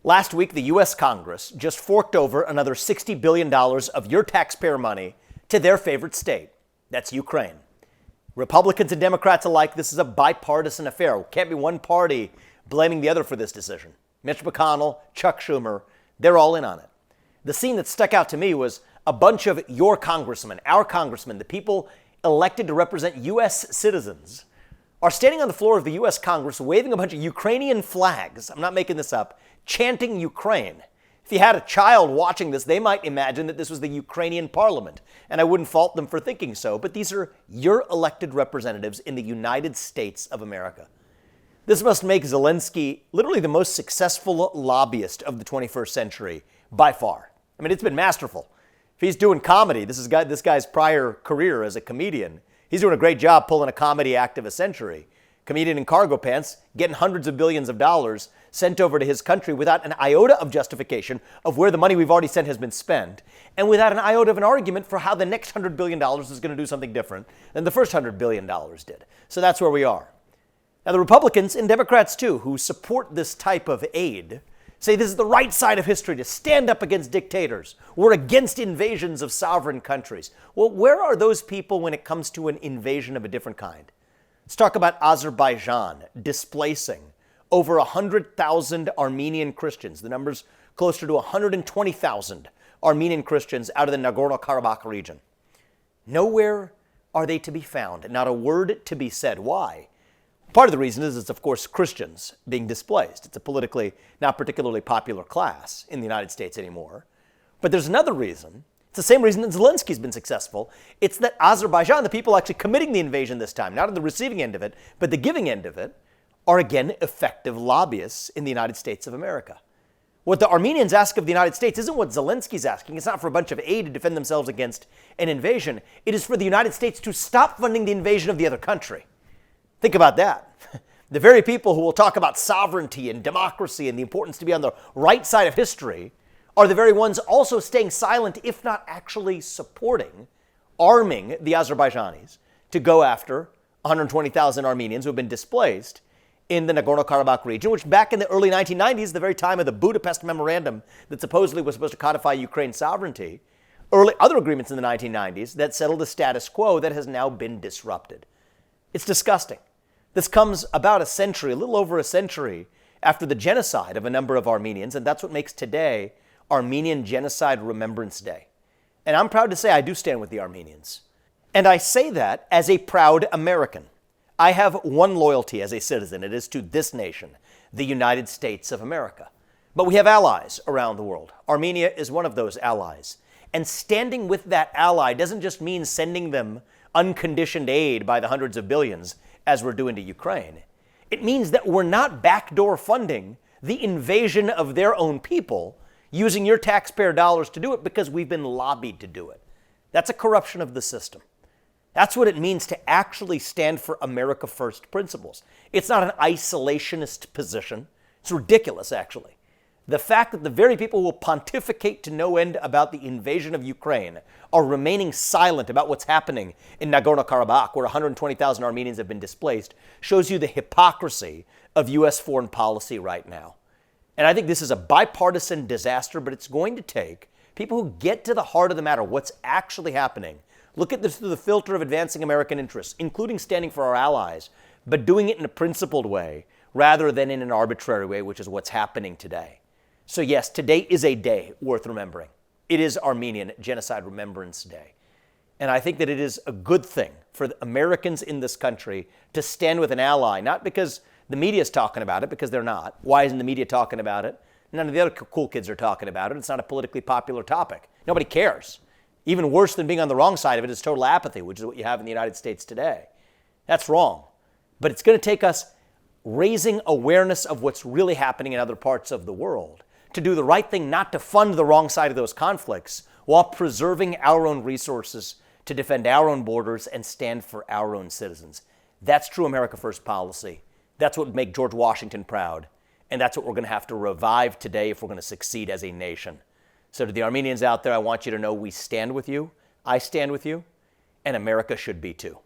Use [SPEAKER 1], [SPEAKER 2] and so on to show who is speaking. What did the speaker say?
[SPEAKER 1] Last week, the U.S. Congress just forked over another $60 billion of your taxpayer money to their favorite state. That's Ukraine. Republicans and Democrats alike, this is a bipartisan affair. It can't be one party blaming the other for this decision. Mitch McConnell, Chuck Schumer, they're all in on it. The scene that stuck out to me was a bunch of your congressmen, our congressmen, the people elected to represent U.S. citizens, are standing on the floor of the U.S. Congress waving a bunch of Ukrainian flags. I'm not making this up. Chanting Ukraine. If you had a child watching this, they might imagine that this was the Ukrainian parliament, and I wouldn't fault them for thinking so, but these are your elected representatives in the United States of America. This must make Zelensky literally the most successful lobbyist of the 21st century by far. I mean, it's been masterful. If he's doing comedy, this guy's prior career as a comedian, he's doing a great job pulling a comedy act of a century. Comedian in cargo pants, getting hundreds of billions of dollars sent over to his country without an iota of justification of where the money we've already sent has been spent, and without an iota of an argument for how the next $100 billion is going to do something different than the first $100 billion did. So that's where we are. Now, the Republicans and Democrats, too, who support this type of aid, say this is the right side of history to stand up against dictators. We're against invasions of sovereign countries. Well, where are those people when it comes to an invasion of a different kind? Let's talk about Azerbaijan displacing over 100,000 Armenian Christians. The number's closer to 120,000 Armenian Christians out of the Nagorno-Karabakh region. Nowhere are they to be found, not a word to be said. Why? Part of the reason is it's, of course, Christians being displaced. It's a politically not particularly popular class in the United States anymore. But there's another reason. It's the same reason that Zelensky's been successful. It's that Azerbaijan, the people actually committing the invasion this time, not on the receiving end of it, but the giving end of it, are again effective lobbyists in the United States of America. What the Armenians ask of the United States isn't what Zelensky's asking. It's not for a bunch of aid to defend themselves against an invasion. It is for the United States to stop funding the invasion of the other country. Think about that. The very people who will talk about sovereignty and democracy and the importance to be on the right side of history are the very ones also staying silent, if not actually supporting, arming the Azerbaijanis to go after 120,000 Armenians who have been displaced in the Nagorno-Karabakh region, which back in the early 1990s, the very time of the Budapest Memorandum that supposedly was supposed to codify Ukraine's sovereignty, other agreements in the 1990s that settled a status quo that has now been disrupted. It's disgusting. This comes about a little over a century, after the genocide of a number of Armenians, and that's what makes today Armenian Genocide Remembrance Day. And I'm proud to say I do stand with the Armenians. And I say that as a proud American. I have one loyalty as a citizen. It is to this nation, the United States of America. But we have allies around the world. Armenia is one of those allies. And standing with that ally doesn't just mean sending them unconditioned aid by the hundreds of billions, as we're doing to Ukraine. It means that we're not backdoor funding the invasion of their own people using your taxpayer dollars to do it because we've been lobbied to do it. That's a corruption of the system. That's what it means to actually stand for America First principles. It's not an isolationist position. It's ridiculous, actually. The fact that the very people who will pontificate to no end about the invasion of Ukraine are remaining silent about what's happening in Nagorno-Karabakh, where 120,000 Armenians have been displaced, shows you the hypocrisy of U.S. foreign policy right now. And I think this is a bipartisan disaster, but it's going to take people who get to the heart of the matter, what's actually happening, look at this through the filter of advancing American interests, including standing for our allies, but doing it in a principled way rather than in an arbitrary way, which is what's happening today. So yes, today is a day worth remembering. It is Armenian Genocide Remembrance Day. And I think that it is a good thing for the Americans in this country to stand with an ally, not because the media is talking about it, because they're not. Why isn't the media talking about it? None of the other cool kids are talking about it. It's not a politically popular topic. Nobody cares. Even worse than being on the wrong side of it is total apathy, which is what you have in the United States today. That's wrong. But it's going to take us raising awareness of what's really happening in other parts of the world to do the right thing, not to fund the wrong side of those conflicts, while preserving our own resources to defend our own borders and stand for our own citizens. That's true America First policy. That's what would make George Washington proud. And that's what we're going to have to revive today if we're going to succeed as a nation. So to the Armenians out there, I want you to know we stand with you, I stand with you, and America should be too.